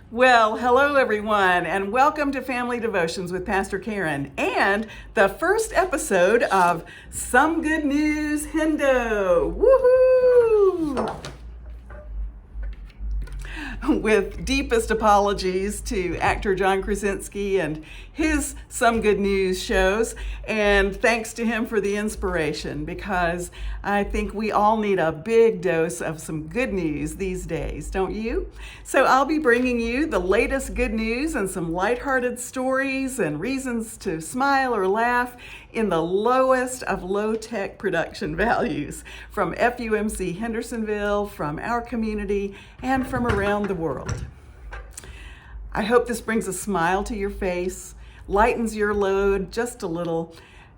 Well, hello everyone, and welcome to Family Devotions with Pastor Karen and the first episode of Some Good News Hendo. Woohoo! With deepest apologies to actor John Krasinski and his Some Good News shows, and thanks to him for the inspiration, because I think we all need a big dose of some good news these days, don't you? So I'll be bringing you the latest good news and some lighthearted stories and reasons to smile or laugh in the lowest of low-tech production values from FUMC Hendersonville, from our community, and from around the world. I hope this brings a smile to your face, lightens your load just a little,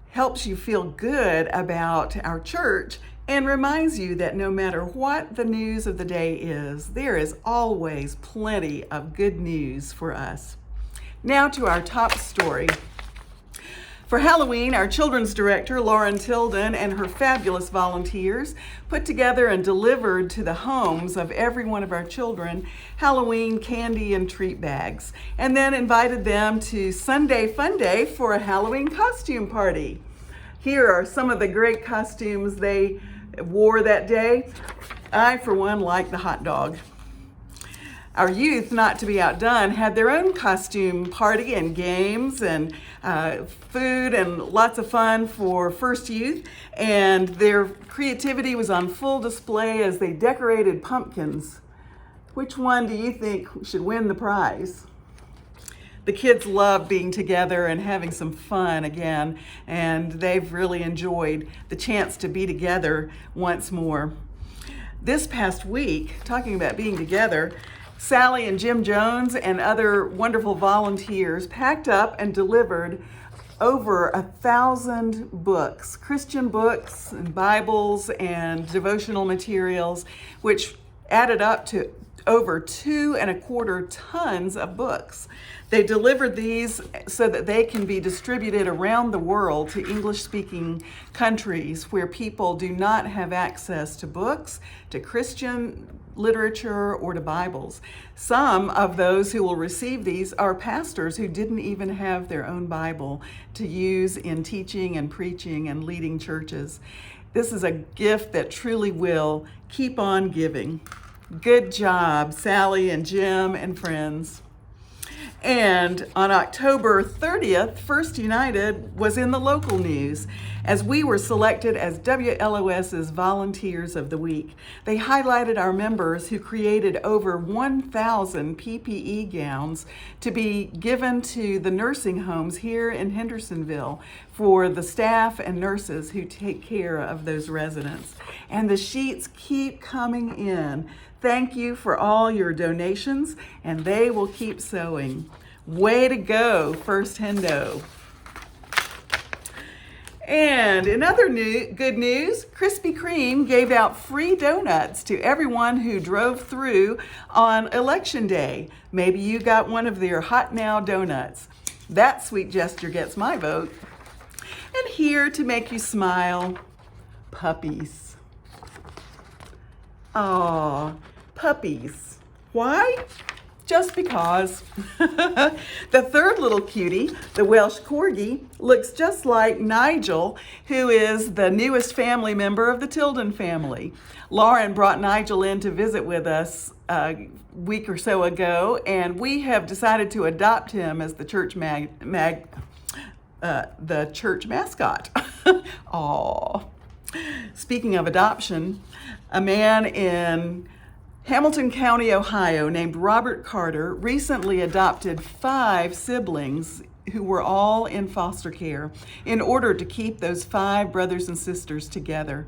helps you feel good about our church, and reminds you that no matter what the news of the day is, there is always plenty of good news for us. Now to our top story. For Halloween, our children's director, Lauren Tilden, and her fabulous volunteers put together and delivered to the homes of every one of our children Halloween candy and treat bags, and then invited them to Sunday Fun Day for a Halloween costume party. Here are some of the great costumes they wore that day. I, for one, like the hot dog. Our youth, not to be outdone, had their own costume party and games and food and lots of fun for First Youth, and their creativity was on full display as they decorated pumpkins. Which one do you think should win the prize? The kids love being together and having some fun again, and they've really enjoyed the chance to be together once more. This past week, talking about being together, Sally and Jim Jones and other wonderful volunteers packed up and delivered over 1,000 books, Christian books and Bibles and devotional materials, which added up to over 2.25 tons of books. They delivered these so that they can be distributed around the world to English-speaking countries where people do not have access to books, to Christian literature, or to Bibles. Some of those who will receive these are pastors who didn't even have their own Bible to use in teaching and preaching and leading churches. This is a gift that truly will keep on giving. Good job, Sally and Jim and friends. And on October 30th, First United was in the local news as we were selected as WLOS's Volunteers of the Week. They highlighted our members who created over 1,000 PPE gowns to be given to the nursing homes here in Hendersonville for the staff and nurses who take care of those residents. And the sheets keep coming in. Thank you for all your donations, and they will keep sewing. Way to go, First Hendo. And in other good news, Krispy Kreme gave out free donuts to everyone who drove through on Election Day. Maybe you got one of their Hot Now donuts. That sweet gesture gets my vote. And here to make you smile, puppies. Aw, puppies. Why? Just because. The third little cutie, the Welsh Corgi, looks just like Nigel, who is the newest family member of the Tilden family. Lauren brought Nigel in to visit with us a week or so ago, and we have decided to adopt him as the church the church mascot. Aw. Speaking of adoption, a man in Hamilton County, Ohio, named Robert Carter, recently adopted 5 siblings who were all in foster care in order to keep those 5 brothers and sisters together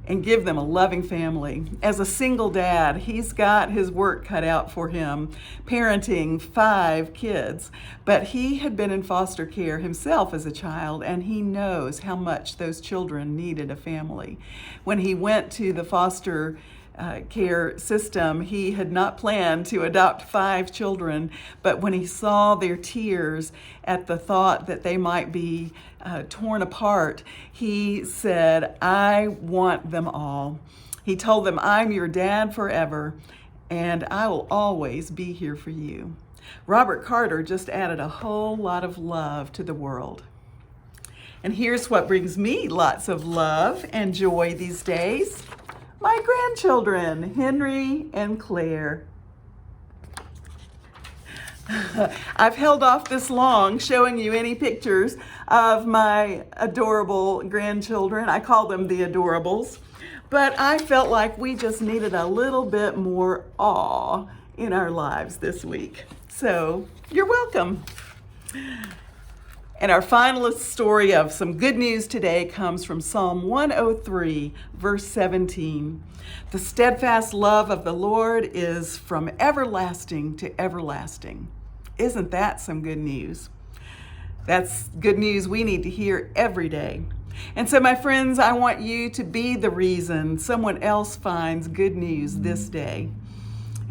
and give them a loving family. As a single dad, he's got his work cut out for him, parenting 5 kids. But he had been in foster care himself as a child, and he knows how much those children needed a family. When he went to the foster care system, he had not planned to adopt 5 children, but when he saw their tears at the thought that they might be torn apart, he said, "I want them all." He told them, "I'm your dad forever, and I will always be here for you. Robert Carter just added a whole lot of love to the world. And here's what brings me lots of love and joy these days. My grandchildren, Henry and Claire. I've held off this long showing you any pictures of my adorable grandchildren. I call them the Adorables. But I felt like we just needed a little bit more awe in our lives this week. So you're welcome. And our finalist story of some good news today comes from Psalm 103, verse 17. The steadfast love of the Lord is from everlasting to everlasting. Isn't that some good news? That's good news we need to hear every day. And so, my friends, I want you to be the reason someone else finds good news this day.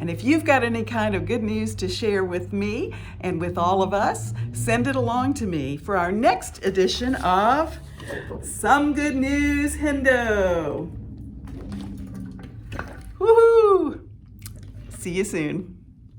And if you've got any kind of good news to share with me and with all of us, send it along to me for our next edition of Some Good News Hendo. Woohoo! See you soon.